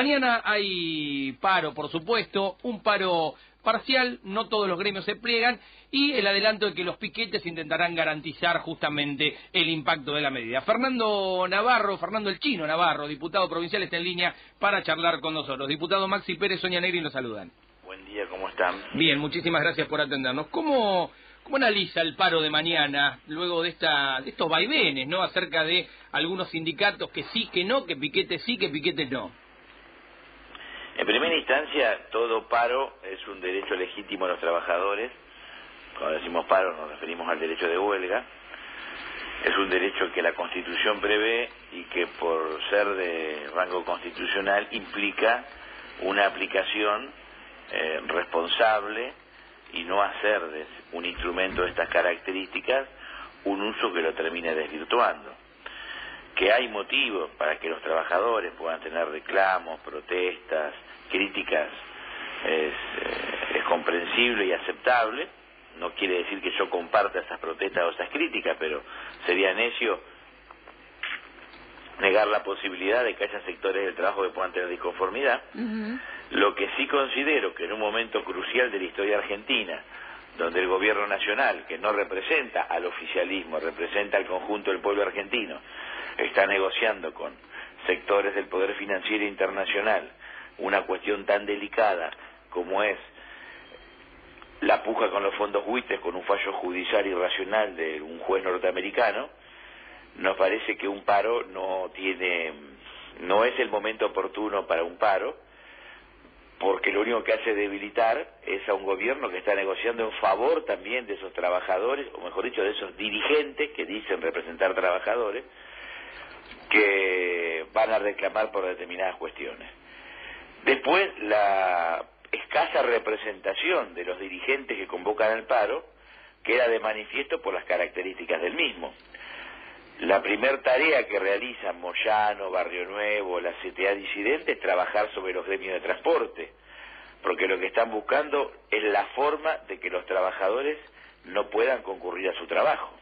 Mañana hay paro, por supuesto, un paro parcial, no todos los gremios se pliegan, y el adelanto de que los piquetes intentarán garantizar justamente el impacto de la medida. Fernando el Chino Navarro, diputado provincial, está en línea para charlar con nosotros. Diputado Maxi Pérez, Sonia Negri, nos saludan. Buen día, ¿cómo están? Bien, muchísimas gracias por atendernos. ¿Cómo analiza el paro de mañana, luego de estos vaivenes, ¿no?, acerca de algunos sindicatos que sí, que no, que piquetes sí, que piquetes no? En primera instancia, todo paro es un derecho legítimo a los trabajadores. Cuando decimos paro nos referimos al derecho de huelga. Es un derecho que la Constitución prevé y que por ser de rango constitucional implica una aplicación responsable y no hacer de un instrumento de estas características un uso que lo termine desvirtuando. Que hay motivos para que los trabajadores puedan tener reclamos, protestas, críticas, es comprensible y aceptable. No quiere decir que yo comparta esas protestas o esas críticas, pero sería necio negar la posibilidad de que haya sectores del trabajo que puedan tener disconformidad. Lo que sí considero que en un momento crucial de la historia argentina, donde el gobierno nacional, que no representa al oficialismo, representa al conjunto del pueblo argentino, está negociando con sectores del poder financiero internacional una cuestión tan delicada como es la puja con los fondos buitres, con un fallo judicial irracional de un juez norteamericano, nos parece que un paro no es el momento oportuno para un paro, porque lo único que hace debilitar es a un gobierno que está negociando en favor también de esos trabajadores, o mejor dicho, de esos dirigentes que dicen representar trabajadores, que van a reclamar por determinadas cuestiones. Después, la escasa representación de los dirigentes que convocan al paro queda de manifiesto por las características del mismo. La primer tarea que realizan Moyano, Barrio Nuevo, la CTA disidente es trabajar sobre los gremios de transporte, porque lo que están buscando es la forma de que los trabajadores no puedan concurrir a su trabajo.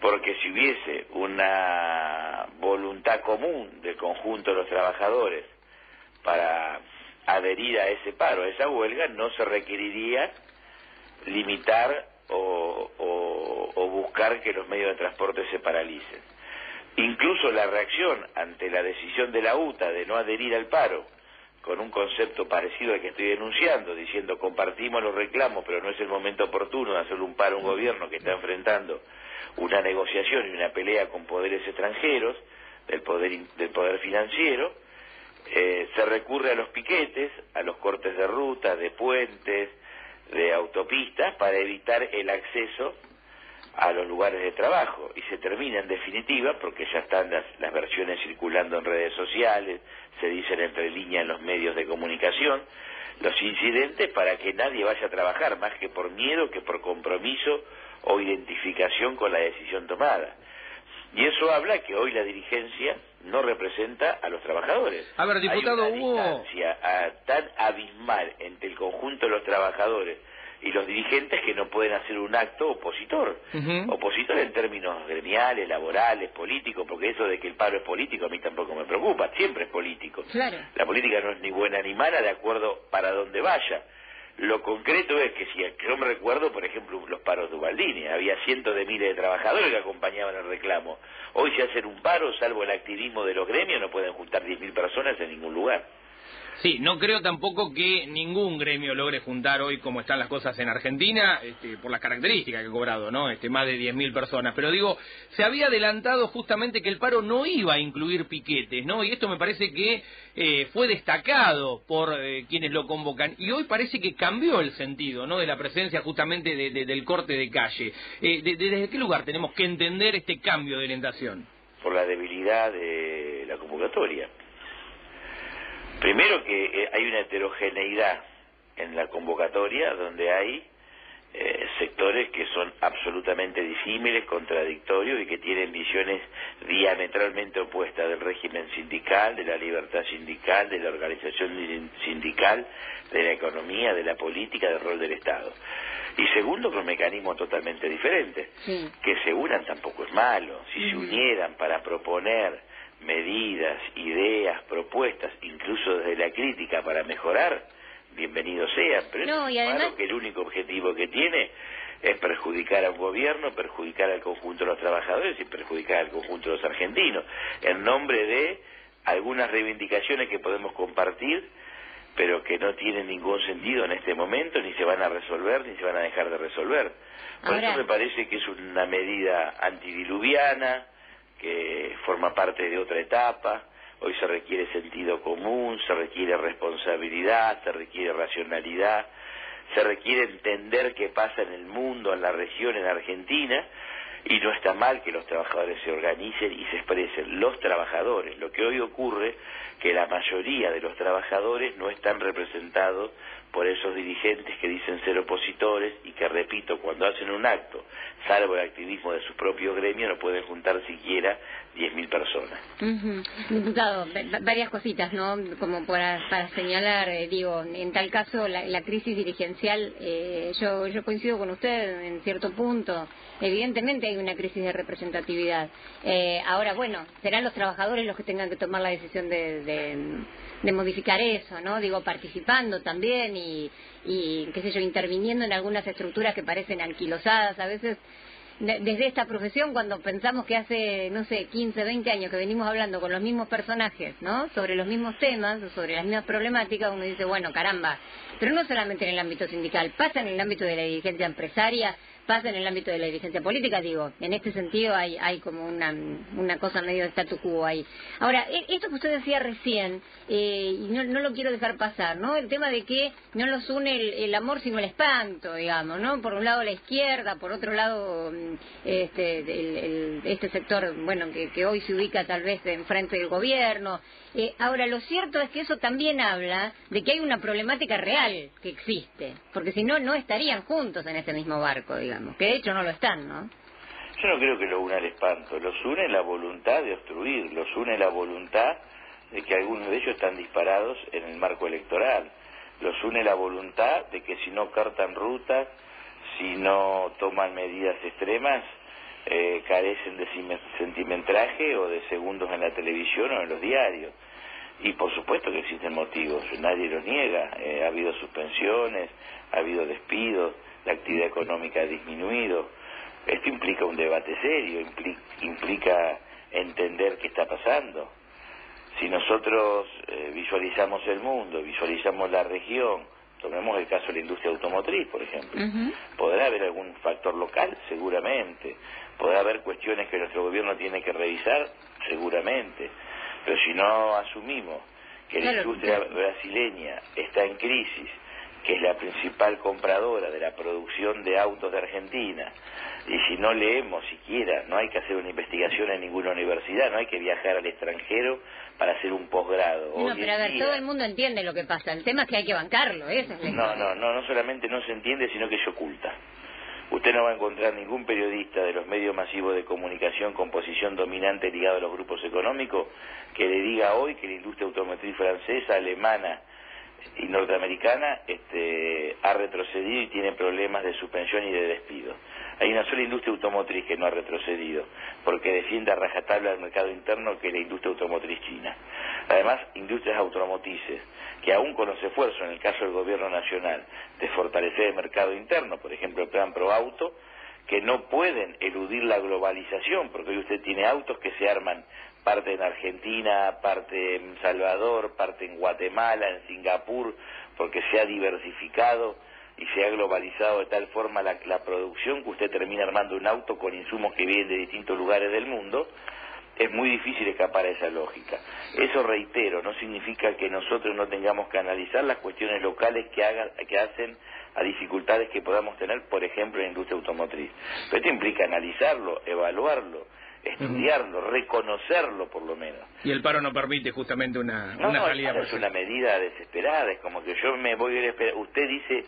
Porque si hubiese una voluntad común del conjunto de los trabajadores para adherir a ese paro, a esa huelga, no se requeriría limitar o buscar que los medios de transporte se paralicen. Incluso la reacción ante la decisión de la UTA de no adherir al paro, con un concepto parecido al que estoy denunciando, diciendo compartimos los reclamos, pero no es el momento oportuno de hacerle un paro a un gobierno que está enfrentando una negociación y una pelea con poderes extranjeros, del poder financiero, se recurre a los piquetes, a los cortes de ruta, de puentes, de autopistas, para evitar el acceso a los lugares de trabajo, y se termina en definitiva, porque ya están las versiones circulando en redes sociales, se dicen entre líneas en los medios de comunicación, los incidentes para que nadie vaya a trabajar, más que por miedo que por compromiso o identificación con la decisión tomada. Y eso habla que hoy la dirigencia no representa a los trabajadores. A ver, diputado, hay una distancia tan abismal entre el conjunto de los trabajadores y los dirigentes que no pueden hacer un acto opositor. Opositor en términos gremiales, laborales, políticos, porque eso de que el paro es político a mí tampoco me preocupa, siempre es político. Claro. La política no es ni buena ni mala de acuerdo para dónde vaya. Lo concreto es que si yo me recuerdo, por ejemplo, los paros de Ubaldini, había cientos de miles de trabajadores que acompañaban el reclamo. Hoy si hacen un paro, salvo el activismo de los gremios, no pueden juntar 10.000 personas en ningún lugar. Sí, no creo tampoco que ningún gremio logre juntar hoy como están las cosas en Argentina, por las características que ha cobrado, ¿no? Más de 10.000 personas. Pero digo, se había adelantado justamente que el paro no iba a incluir piquetes, ¿no? Y esto me parece que fue destacado por quienes lo convocan. Y hoy parece que cambió el sentido, ¿no?, de la presencia justamente del corte de calle. ¿Desde qué lugar tenemos que entender este cambio de orientación? Por la debilidad de la convocatoria. Primero que hay una heterogeneidad en la convocatoria donde hay sectores que son absolutamente disímiles, contradictorios y que tienen visiones diametralmente opuestas del régimen sindical, de la libertad sindical, de la organización sindical, de la economía, de la política, del rol del Estado. Y segundo, con mecanismos totalmente diferentes. Que se unan tampoco es malo. Si se unieran para proponer medidas, ideas, propuestas, incluso desde la crítica para mejorar, bienvenidos sean, pero no, y además... claro que el único objetivo que tiene es perjudicar a un gobierno, perjudicar al conjunto de los trabajadores y perjudicar al conjunto de los argentinos, en nombre de algunas reivindicaciones que podemos compartir, pero que no tienen ningún sentido en este momento, ni se van a resolver, ni se van a dejar de resolver. Por eso me parece que es una medida antidiluviana, que forma parte de otra etapa. Hoy se requiere sentido común, se requiere responsabilidad, se requiere racionalidad, se requiere entender qué pasa en el mundo, en la región, en Argentina, y no está mal que los trabajadores se organicen y se expresen. Los trabajadores, lo que hoy ocurre, que la mayoría de los trabajadores no están representados por esos dirigentes que dicen ser opositores y que, repito, cuando hacen un acto, salvo el activismo de su propio gremio, no pueden juntar siquiera 10.000 personas. Diputado, varias cositas, ¿no? Como para señalar, digo, en tal caso la crisis dirigencial, yo coincido con usted en cierto punto. Evidentemente hay una crisis de representatividad. Ahora, bueno, serán los trabajadores los que tengan que tomar la decisión de modificar eso, ¿no? Digo, participando también y qué sé yo, interviniendo en algunas estructuras que parecen anquilosadas a veces. Desde esta profesión, cuando pensamos que hace, no sé, 15, 20 años que venimos hablando con los mismos personajes, ¿no?, sobre los mismos temas, sobre las mismas problemáticas, uno dice, bueno, caramba, pero no solamente en el ámbito sindical, pasa en el ámbito de la dirigencia empresaria, pasa en el ámbito de la dirigencia política, digo, en este sentido hay como una cosa medio de statu quo ahí. Ahora, esto que usted decía recién, y no lo quiero dejar pasar, ¿no?, el tema de que no los une el amor sino el espanto, digamos, ¿no?, por un lado la izquierda, por otro lado este sector, bueno, que hoy se ubica tal vez enfrente del gobierno. Ahora, lo cierto es que eso también habla de que hay una problemática real que existe, porque si no, no estarían juntos en este mismo barco, digamos, que de hecho no lo están, ¿no? Yo no creo que lo una el espanto, los une la voluntad de obstruir, los une la voluntad de que algunos de ellos están disparados en el marco electoral, los une la voluntad de que si no cartan rutas, si no toman medidas extremas, carecen de centimetraje o de segundos en la televisión o en los diarios. Y por supuesto que existen motivos, nadie los niega, ha habido suspensiones, ha habido despidos, la actividad económica ha disminuido. Esto implica un debate serio, implica entender qué está pasando. Si nosotros visualizamos el mundo, visualizamos la región, tomemos el caso de la industria automotriz, por ejemplo. ¿Podrá haber algún factor local? Seguramente. ¿Podrá haber cuestiones que nuestro gobierno tiene que revisar? Seguramente. Pero si no asumimos que la industria brasileña está en crisis, que es la principal compradora de la producción de autos de Argentina, y si no leemos siquiera, no hay que hacer una investigación en ninguna universidad, no hay que viajar al extranjero para hacer un posgrado. No, pero a ver, todo el mundo entiende lo que pasa, el tema es que hay que bancarlo, eso es no solamente no se entiende, sino que se oculta. Usted no va a encontrar ningún periodista de los medios masivos de comunicación con posición dominante ligado a los grupos económicos que le diga hoy que la industria automotriz francesa, alemana y norteamericana ha retrocedido y tiene problemas de suspensión y de despido. Hay una sola industria automotriz que no ha retrocedido, porque defiende a rajatabla el mercado interno, que es la industria automotriz china. Además, industrias automotrices que aún con los esfuerzos, en el caso del gobierno nacional, de fortalecer el mercado interno, por ejemplo el plan Pro Auto, que no pueden eludir la globalización, porque hoy usted tiene autos que se arman parte en Argentina, parte en Salvador, parte en Guatemala, en Singapur, porque se ha diversificado y se ha globalizado de tal forma la producción que usted termina armando un auto con insumos que vienen de distintos lugares del mundo. Es muy difícil escapar a esa lógica. Eso, reitero, no significa que nosotros no tengamos que analizar las cuestiones locales que hacen a dificultades que podamos tener, por ejemplo, en la industria automotriz. Pero esto implica analizarlo, evaluarlo, estudiarlo, reconocerlo por lo menos. Y el paro no permite justamente una salida. No, es una medida desesperada, es como que yo me voy a esperar. Usted dice,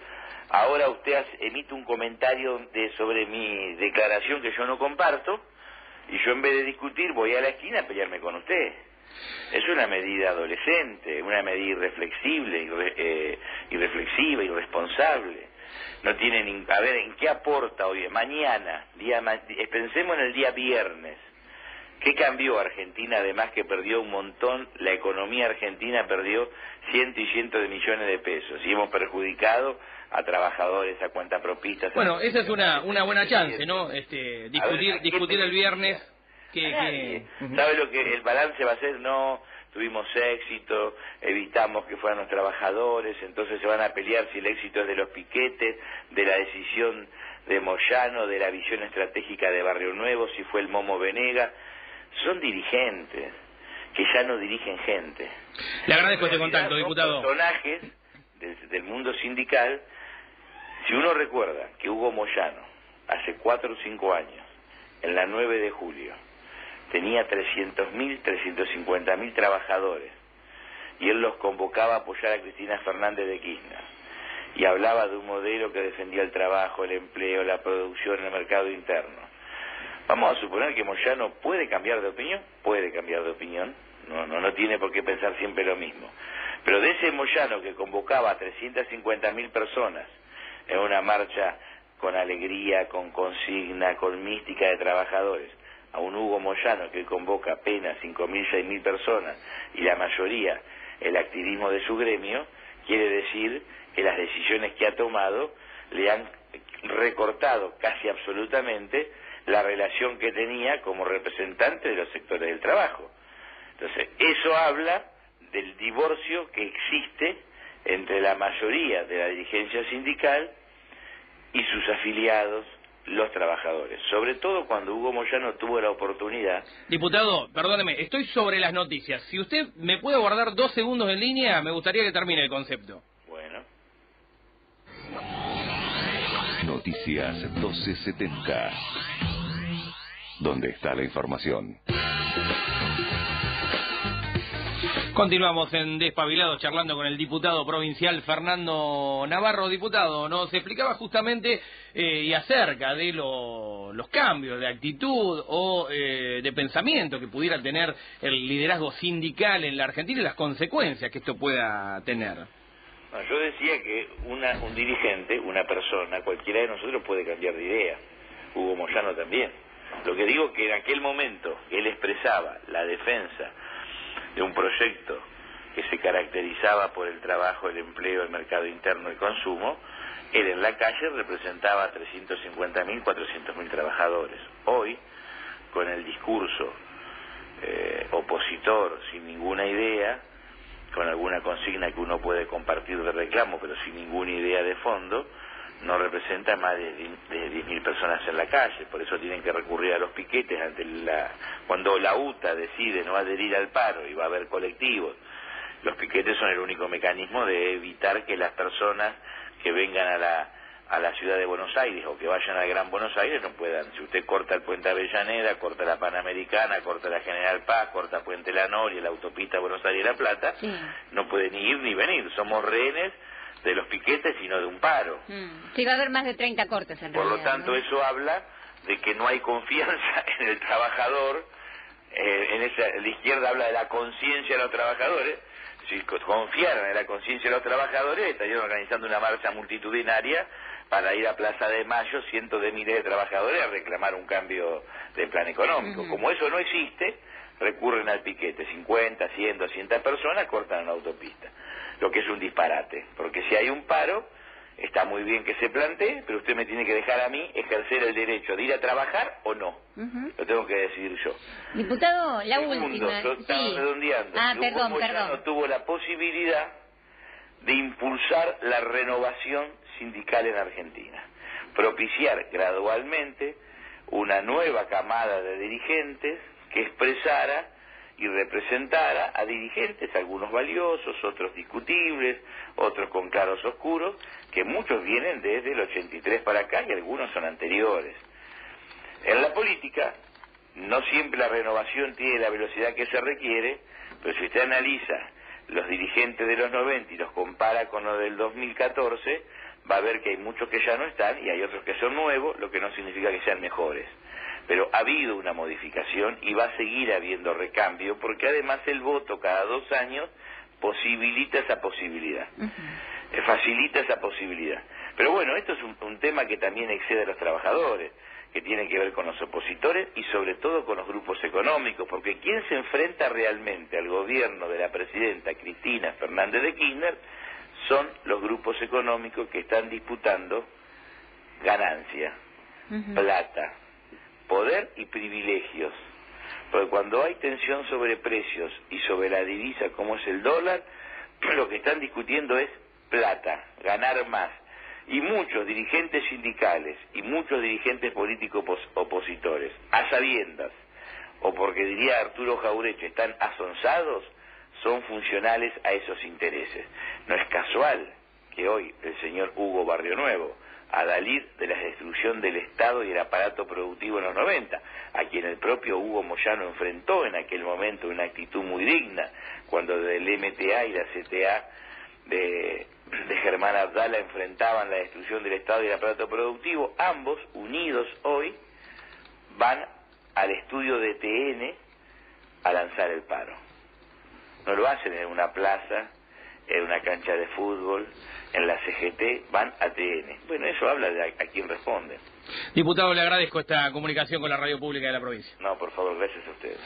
ahora usted emite un comentario sobre mi declaración que yo no comparto, y yo en vez de discutir voy a la esquina a pelearme con usted. Es una medida adolescente, una medida irreflexible, irreflexiva, irresponsable. No tiene a ver, ¿en qué aporta hoy? Mañana, pensemos en el día viernes. ¿Qué cambió Argentina? Además que perdió un montón, la economía argentina perdió cientos y cientos de millones de pesos y hemos perjudicado a trabajadores, a cuentapropistas. Bueno, esa es una buena chance, ¿no? Discutir el viernes. ¿Sabe lo que el balance va a ser? No, tuvimos éxito, evitamos que fueran los trabajadores, entonces se van a pelear si el éxito es de los piquetes, de la decisión de Moyano, de la visión estratégica de Barrio Nuevo, si fue el Momo Venega. Son dirigentes que ya no dirigen gente. Le agradezco este contacto, diputado. Personajes del mundo sindical. Si uno recuerda que Hugo Moyano, hace 4 o 5 años, en la 9 de julio, tenía 300.000, 350.000 trabajadores, y él los convocaba a apoyar a Cristina Fernández de Kirchner, y hablaba de un modelo que defendía el trabajo, el empleo, la producción en el mercado interno. Vamos a suponer que Moyano puede cambiar de opinión, no tiene por qué pensar siempre lo mismo. Pero de ese Moyano que convocaba a 350.000 personas en una marcha con alegría, con consigna, con mística de trabajadores, a un Hugo Moyano que convoca apenas 5.000, 6.000 personas y la mayoría el activismo de su gremio, quiere decir que las decisiones que ha tomado le han recortado casi absolutamente la relación que tenía como representante de los sectores del trabajo. Entonces, eso habla del divorcio que existe entre la mayoría de la dirigencia sindical y sus afiliados, los trabajadores, sobre todo cuando Hugo Moyano tuvo la oportunidad. Diputado, perdóneme, estoy sobre las noticias. Si usted me puede guardar 2 segundos en línea, me gustaría que termine el concepto. Bueno. Noticias 1270. ¿Dónde está la información? Continuamos en Despabilados charlando con el diputado provincial Fernando Navarro. Diputado, nos explicaba justamente y acerca de los cambios de actitud o de pensamiento que pudiera tener el liderazgo sindical en la Argentina y las consecuencias que esto pueda tener. No, yo decía que un dirigente, una persona, cualquiera de nosotros puede cambiar de idea. Hugo Moyano también. Lo que digo que en aquel momento él expresaba la defensa de un proyecto que se caracterizaba por el trabajo, el empleo, el mercado interno y consumo, él en la calle representaba a 350.000, 400.000 trabajadores. Hoy, con el discurso opositor, sin ninguna idea, con alguna consigna que uno puede compartir de reclamo, pero sin ninguna idea de fondo, no representa más de 10.000 personas en la calle. Por eso tienen que recurrir a los piquetes cuando la UTA decide no adherir al paro y va a haber colectivos. Los piquetes son el único mecanismo de evitar que las personas que vengan a la ciudad de Buenos Aires o que vayan al Gran Buenos Aires no puedan. Si usted corta el puente Avellaneda, corta la Panamericana, corta la General Paz, corta Puente La Noria, la autopista Buenos Aires-La Plata, sí, no puede ni ir ni venir. Somos rehenes de los piquetes, sino de un paro. Sí, va a haber más de 30 cortes en realidad. Por lo tanto, ¿no? Eso habla de que no hay confianza en el trabajador. La izquierda habla de la conciencia de los trabajadores. Si confiaran en la conciencia de los trabajadores, estarían organizando una marcha multitudinaria para ir a Plaza de Mayo, cientos de miles de trabajadores a reclamar un cambio de plan económico. Como eso no existe, recurren al piquete. 50, 100, 200 personas cortan una autopista. Lo que es un disparate, porque si hay un paro, está muy bien que se plantee, pero usted me tiene que dejar a mí ejercer el derecho de ir a trabajar o no. Lo tengo que decidir yo. Diputado, la última. Yo estaba redondeando. Perdón. No tuvo la posibilidad de impulsar la renovación sindical en Argentina, propiciar gradualmente una nueva camada de dirigentes que expresara y representara a dirigentes, algunos valiosos, otros discutibles, otros con claros oscuros, que muchos vienen desde el 83 para acá y algunos son anteriores. En la política, no siempre la renovación tiene la velocidad que se requiere, pero si usted analiza los dirigentes de los 90 y los compara con los del 2014, va a ver que hay muchos que ya no están y hay otros que son nuevos, lo que no significa que sean mejores. Pero ha habido una modificación y va a seguir habiendo recambio, porque además el voto cada 2 años posibilita esa posibilidad, facilita esa posibilidad. Pero bueno, esto es un tema que también excede a los trabajadores, que tiene que ver con los opositores y sobre todo con los grupos económicos, porque quien se enfrenta realmente al gobierno de la presidenta Cristina Fernández de Kirchner son los grupos económicos que están disputando ganancia, plata, poder y privilegios. Porque cuando hay tensión sobre precios y sobre la divisa como es el dólar, lo que están discutiendo es plata, ganar más. Y muchos dirigentes sindicales y muchos dirigentes políticos opositores, a sabiendas, o porque diría Arturo Jaureche, están asonzados, son funcionales a esos intereses. No es casual que hoy el señor Hugo Barrionuevo, adalid de la destrucción del Estado y el aparato productivo en los 90, a quien el propio Hugo Moyano enfrentó en aquel momento una actitud muy digna, cuando del MTA y la CTA de Germán Abdala enfrentaban la destrucción del Estado y el aparato productivo, ambos, unidos hoy, van al estudio de TN a lanzar el paro. No lo hacen en una plaza, en una cancha de fútbol, en la CGT, van a TN. Bueno, eso habla de a quién responde. Diputado, le agradezco esta comunicación con la radio pública de la provincia. No, por favor, gracias a ustedes.